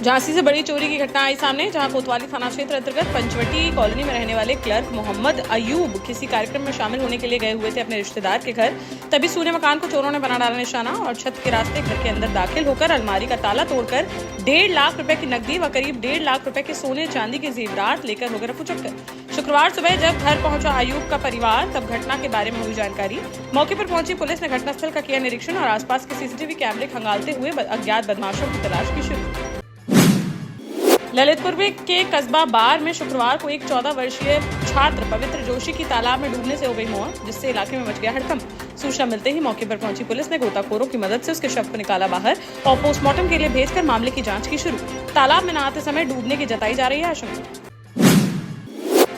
झांसी से बड़ी चोरी की घटना आई सामने, जहां कोतवाली थाना क्षेत्र अंतर्गत पंचवटी कॉलोनी में रहने वाले क्लर्क मोहम्मद अयूब किसी कार्यक्रम में शामिल होने के लिए गए हुए थे अपने रिश्तेदार के घर। तभी सूने मकान को चोरों ने बना डाला निशाना और छत के रास्ते घर के अंदर दाखिल होकर अलमारी का ताला तोड़कर 1.5 लाख रुपए की नकदी व करीब 1.5 लाख रुपए के सोने चांदी के जेवरात लेकर हो गए रफूचक्कर। शुक्रवार सुबह जब घर पहुंचा अयूब का परिवार, तब घटना के बारे में हुई जानकारी। मौके पर पहुंची पुलिस ने घटनास्थल का किया निरीक्षण और आसपास के सीसीटीवी कैमरे खंगालते हुए अज्ञात बदमाशों की तलाश की शुरू। ललितपुर के कस्बा बार में शुक्रवार को एक 14 वर्षीय छात्र पवित्र जोशी की तालाब में डूबने से हो गई मौत, जिससे इलाके में मच गया हड़कंप। सूचना मिलते ही मौके पर पहुंची पुलिस ने गोताखोरों की मदद से उसके शव को निकाला बाहर और पोस्टमार्टम के लिए भेजकर मामले की जांच की शुरू। तालाब में नहाते समय डूबने की जताई जा रही है आशंका।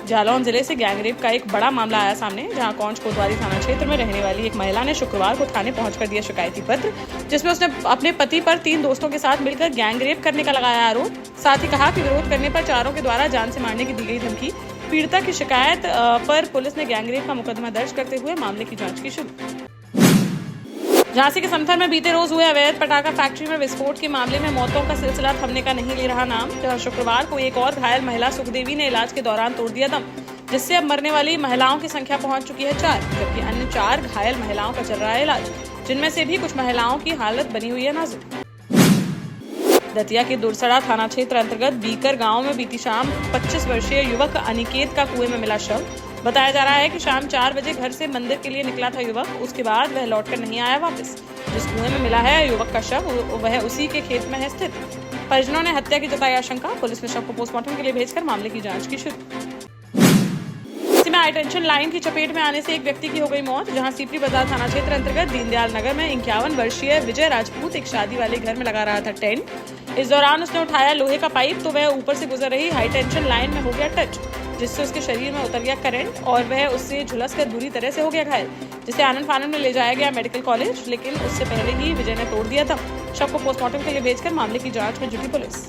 जालौन जिले से गैंगरेप का एक बड़ा मामला आया सामने, जहां कौंच कोतवाली थाना क्षेत्र में रहने वाली एक महिला ने शुक्रवार को थाने पहुंचकर दिया शिकायती पत्र, जिसमें उसने अपने पति पर 3 दोस्तों के साथ मिलकर गैंगरेप करने का लगाया आरोप। साथ ही कहा कि विरोध करने पर चारों के द्वारा जान से मारने की दी गई धमकी। पीड़िता की शिकायत पर पुलिस ने गैंगरेप का मुकदमा दर्ज करते हुए मामले की जाँच की शुरू। झांसी के समथर में बीते रोज हुए अवैध पटाखा फैक्ट्री में विस्फोट के मामले में मौतों का सिलसिला थमने का नहीं ले रहा नाम, जहां शुक्रवार को एक और घायल महिला सुखदेवी ने इलाज के दौरान तोड़ दिया दम, जिससे अब मरने वाली महिलाओं की संख्या पहुंच चुकी है 4, जबकि अन्य 4 घायल महिलाओं का चल रहा है इलाज, जिनमें से भी कुछ महिलाओं की हालत बनी हुई है नाजुक। दतिया के दुरसड़ा थाना क्षेत्र अंतर्गत बीकर गांव में बीती शाम 25 वर्षीय युवक अनिकेत का कुएं में मिला शव। बताया जा रहा है कि शाम 4 बजे घर से मंदिर के लिए निकला था युवक, उसके बाद वह लौटकर नहीं आया वापस। जिस कुएं में मिला है युवक का शव, वह उसी के खेत में है स्थित। परिजनों ने हत्या की जताई आशंका। पुलिस ने शव को पोस्टमार्टम के लिए भेजकर मामले की जांच की शुरू। हाई टेंशन लाइन की चपेट में आने से एक व्यक्ति की हो गई मौत, जहां सीपरी बाजार थाना क्षेत्र अंतर्गत दीनदयाल नगर में 51 वर्षीय विजय राजपूत एक शादी वाले घर में लगा रहा था टेंट। इस दौरान उसने उठाया लोहे का पाइप, तो वह ऊपर से गुजर रही हाई टेंशन लाइन में हो गया टच, जिससे उसके शरीर में उतर गया करंट और वह उससे झुलसकर बुरी तरह से हो गया घायल, जिसे आनंद फानंद में ले जाया गया मेडिकल कॉलेज, लेकिन उससे पहले ही विजय ने तोड़ दिया दम। शव को पोस्टमार्टम के लिए भेजकर मामले की जांच में जुटी पुलिस।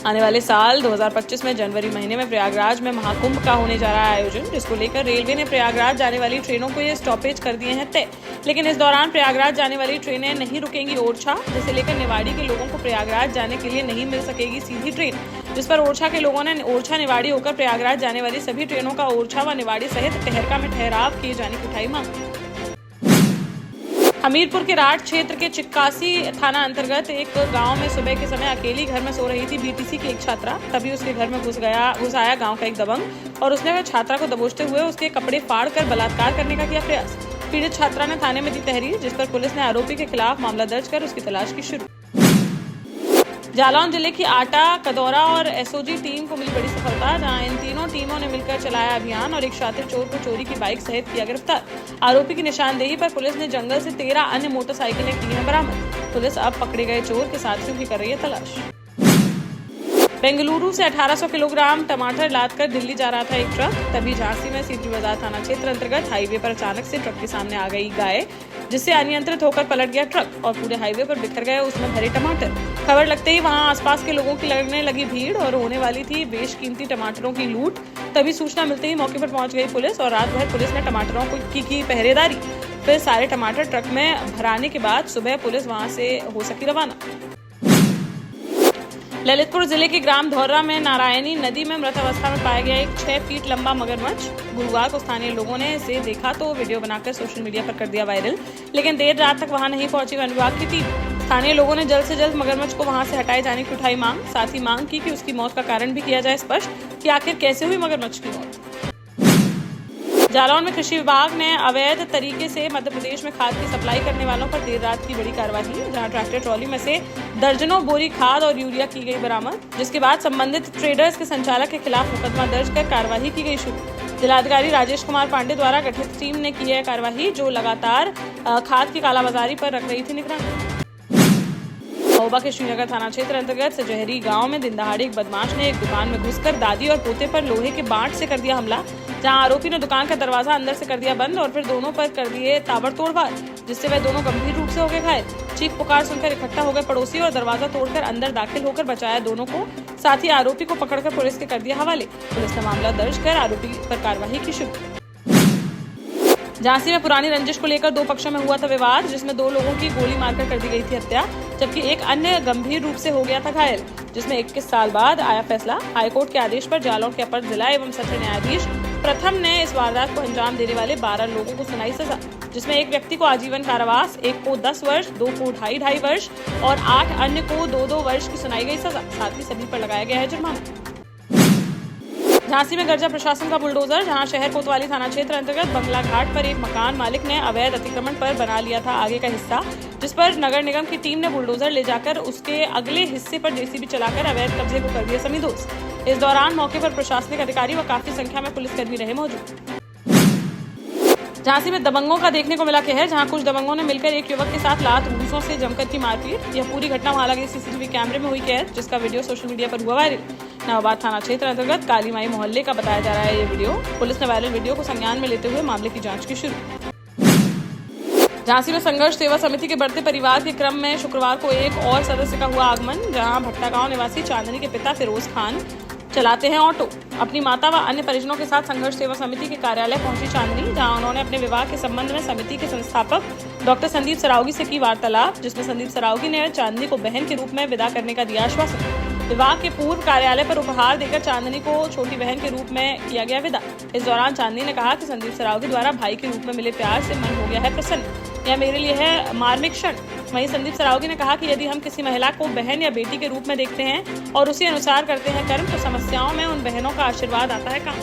आने वाले साल 2025 में जनवरी महीने में प्रयागराज में महाकुंभ का होने जा रहा है आयोजन, जिसको लेकर रेलवे ने प्रयागराज जाने वाली ट्रेनों को ये स्टॉपेज कर दिए हैं तय। लेकिन इस दौरान प्रयागराज जाने वाली ट्रेनें नहीं रुकेंगी ओरछा, जिसे लेकर निवाड़ी के लोगों को प्रयागराज जाने के लिए नहीं मिल सकेगी सीधी ट्रेन, जिस पर ओरछा के लोगों ने ओरछा निवाड़ी होकर प्रयागराज जाने वाली सभी ट्रेनों का ओरछा व निवाड़ी सहित ठहरका में ठहराव किए जाने की उठाई मांग। हमीरपुर के राठ क्षेत्र के चिक्कासी थाना अंतर्गत एक गांव में सुबह के समय अकेली घर में सो रही थी बीटीसी की एक छात्रा। तभी उसके घर में घुस आया गांव का एक दबंग और उसने वह छात्रा को दबोचते हुए उसके कपड़े फाड़कर बलात्कार करने का किया प्रयास। पीड़ित छात्रा ने थाने में दी तहरीर, जिस पर पुलिस ने आरोपी के खिलाफ मामला दर्ज कर उसकी तलाश की शुरू। जालौन जिले की आटा, कदौरा और एसओजी टीम को मिली बड़ी सफलता, जहां इन तीनों टीमों ने मिलकर चलाया अभियान और एक शातिर चोर को चोरी की बाइक सहित किया गिरफ्तार। आरोपी की निशानदेही पर पुलिस ने जंगल से 13 अन्य मोटरसाइकिलें की हैं बरामद। पुलिस अब पकड़े गए चोर के साथियों की कर रही है तलाश। बेंगलुरु से 1800 किलोग्राम टमाटर लादकर दिल्ली जा रहा था एक ट्रक। तभी झांसी में सीपरी बाजार थाना क्षेत्र अंतर्गत हाईवे पर अचानक से ट्रक के सामने आ गई गाय, जिससे अनियंत्रित होकर पलट गया ट्रक और पूरे हाईवे पर बिखर गए उसमें भरे टमाटर। खबर लगते ही वहां आसपास के लोगों की लगने लगी भीड़ और होने वाली थी बेशकीमती टमाटरों की लूट। तभी सूचना मिलते ही मौके पर पहुंच गई पुलिस और रात भर पुलिस ने टमाटरों की पहरेदारी। फिर सारे टमाटर ट्रक में भराने के बाद सुबह पुलिस वहां से हो सकी रवाना। ललितपुर जिले के ग्राम धौर्रा में नारायणी नदी में मृत अवस्था में पाया गया एक 6 फीट लंबा मगरमच्छ। गुरुवार को स्थानीय लोगों ने इसे देखा तो वीडियो बनाकर सोशल मीडिया पर कर दिया वायरल, लेकिन देर रात तक वहां नहीं पहुंची वन विभाग की टीम। स्थानीय लोगों ने जल्द से जल्द मगरमच्छ को वहां से हटाए जाने की उठाई मांग। साथ ही मांग की कि उसकी मौत का कारण भी किया जाए स्पष्ट कि आखिर कैसे हुई मगरमच्छ की मौत। जालौन में कृषि विभाग ने अवैध तरीके से मध्य प्रदेश में खाद की सप्लाई करने वालों पर देर रात की बड़ी कार्रवाई, जहां ट्रैक्टर ट्रॉली में से दर्जनों बोरी खाद और यूरिया की गई बरामद, जिसके बाद संबंधित ट्रेडर्स के संचालक के खिलाफ मुकदमा दर्ज कर कार्रवाई की गई शुरू। जिलाधिकारी राजेश कुमार पांडे द्वारा गठित टीम ने की है कार्रवाई, जो लगातार खाद की कालाबाजारी पर रख रही थी निगरानी। महोबा के श्रीनगर थाना क्षेत्र अंतर्गत सजहरी गांव में दिन दहाड़े एक बदमाश ने एक दुकान में घुसकर दादी और पोते पर लोहे के बांट से कर दिया हमला, जहां आरोपी ने दुकान का दरवाजा अंदर से कर दिया बंद और फिर दोनों पर कर दिए ताबड़तोड़ वार, जिससे वह दोनों गंभीर रूप से हो गए घायल। चीख पुकार सुनकर इकट्ठा हो गए पड़ोसी और दरवाजा तोड़कर अंदर दाखिल होकर बचाया दोनों को। साथ ही आरोपी को पकड़कर पुलिस के कर दिया हवाले। पुलिस ने मामला दर्ज कर आरोपी पर कार्रवाई की शुरू। झांसी में पुरानी रंजिश को लेकर दो पक्षों में हुआ था विवाद, जिसमें 2 लोगों की गोली मारकर कर दी गई थी हत्या, जबकि एक अन्य गंभीर रूप से हो गया था घायल, जिसमें 21 साल बाद आया फैसला। हाईकोर्ट के आदेश पर जालौन के अपर जिला एवं सत्र न्यायाधीश प्रथम ने इस वारदात को अंजाम देने वाले 12 लोगों को सुनाई सजा, जिसमें एक व्यक्ति को आजीवन कारावास, एक को 10 वर्ष, 2 को 2.5 वर्ष और 8 अन्य को 2-2 वर्ष की सुनाई गई सजा। साथ ही सभी पर लगाया गया है जुर्माना। झांसी में गर्जा प्रशासन का बुलडोजर, जहां शहर कोतवाली थाना क्षेत्र अंतर्गत बंगला घाट पर एक मकान मालिक ने अवैध अतिक्रमण पर बना लिया था आगे का हिस्सा, जिस पर नगर निगम की टीम ने बुलडोजर ले जाकर उसके अगले हिस्से पर जेसीबी चलाकर अवैध कब्जे को कर दिया समीदोज। इस दौरान मौके पर प्रशासनिक अधिकारी व काफी संख्या में पुलिसकर्मी रहे मौजूद। झांसी में दबंगों का देखने को मिला कहर, जहां कुछ दबंगों ने मिलकर एक युवक के साथ लात घूंसों से जमकर की मारपीट। यह पूरी घटना वहां लगे सीसीटीवी कैमरे में हुई कैद, जिसका वीडियो सोशल मीडिया पर हुआ वायरल। नवाबाद थाना क्षेत्र अंतर्गत काली माई मोहल्ले का बताया जा रहा है ये वीडियो। पुलिस ने वायरल वीडियो को संज्ञान में लेते हुए मामले की जांच की शुरू। झांसी में संघर्ष सेवा समिति के बढ़ते परिवार के क्रम में शुक्रवार को एक और सदस्य का हुआ आगमन, जहां भट्टा गांव निवासी चांदनी के पिता फिरोज खान चलाते हैं ऑटो। अपनी माता व अन्य परिजनों के साथ संघर्ष सेवा समिति के कार्यालय पहुंची चांदनी, जहां उन्होंने अपने विवाह के संबंध में समिति के संस्थापक डॉक्टर संदीप सरावगी से की वार्तालाप, जिसमें संदीप सरावगी ने चांदनी को बहन के रूप में विदा करने का दिया आश्वासन। विवाह के पूर्व कार्यालय पर उपहार देकर चांदनी को छोटी बहन के रूप में किया गया विदा। इस दौरान चांदनी ने कहा कि संदीप सरावगी द्वारा भाई के रूप में मिले प्यार से मन हो गया है प्रसन्न, यह मेरे लिए है मार्मिक क्षण। वहीं संदीप सरावगी ने कहा कि यदि हम किसी महिला को बहन या बेटी के रूप में देखते हैं और उसी अनुसार करते हैं कर्म, तो समस्याओं में उन बहनों का आशीर्वाद आता है काम।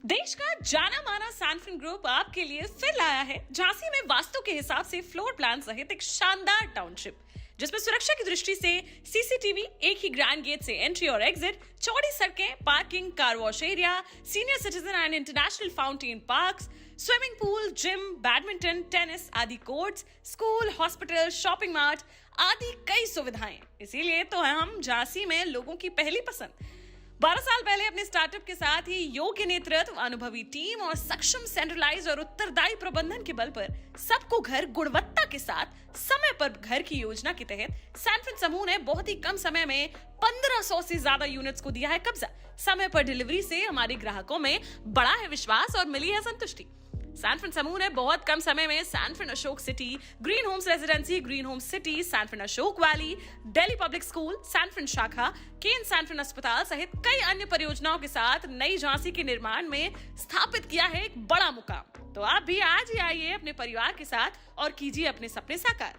देश का जाना माना सैनफिन ग्रुप आपके लिए फिर लाया है झांसी में वास्तु के हिसाब से फ्लोर प्लान सहित एक शानदार टाउनशिप, जिसमें सुरक्षा की दृष्टि से सीसीटीवी, एक ही ग्रैंड गेट से एंट्री और एग्जिट, चौड़ी सड़कें, parking, car wash area, senior citizen and international fountain parks, swimming pool, gym, badminton, tennis आदि courts, school, hospital, shopping mart आदि कई सुविधाएं। इसीलिए तो हम झांसी में लोगों की पहली पसंद। 12 साल पहले अपने स्टार्टअप के साथ ही योग्य नेतृत्व, अनुभवी टीम और सक्षम सेंट्रलाइज और उत्तरदायी प्रबंधन के बल पर सबको घर गुणवत्ता के साथ समय पर घर की योजना के तहत सैनफिन समूह ने बहुत ही कम समय में 1500 से ज्यादा यूनिट्स को दिया है कब्जा। समय पर डिलीवरी से हमारे ग्राहकों में बड़ा है विश्वास और मिली है संतुष्टि। सैनफिन समूह ने बहुत कम समय में Sanfin Ashok city, green homes residency, green homes city, Sanfin Ashok valley, Delhi public school, Sanfin शाखा, केन सैनफिन अस्पताल सहित कई अन्य परियोजनाओं के साथ नई झांसी के निर्माण में स्थापित किया है एक बड़ा मुकाम। तो आप भी आज ही आइए अपने परिवार के साथ और कीजिए अपने सपने साकार।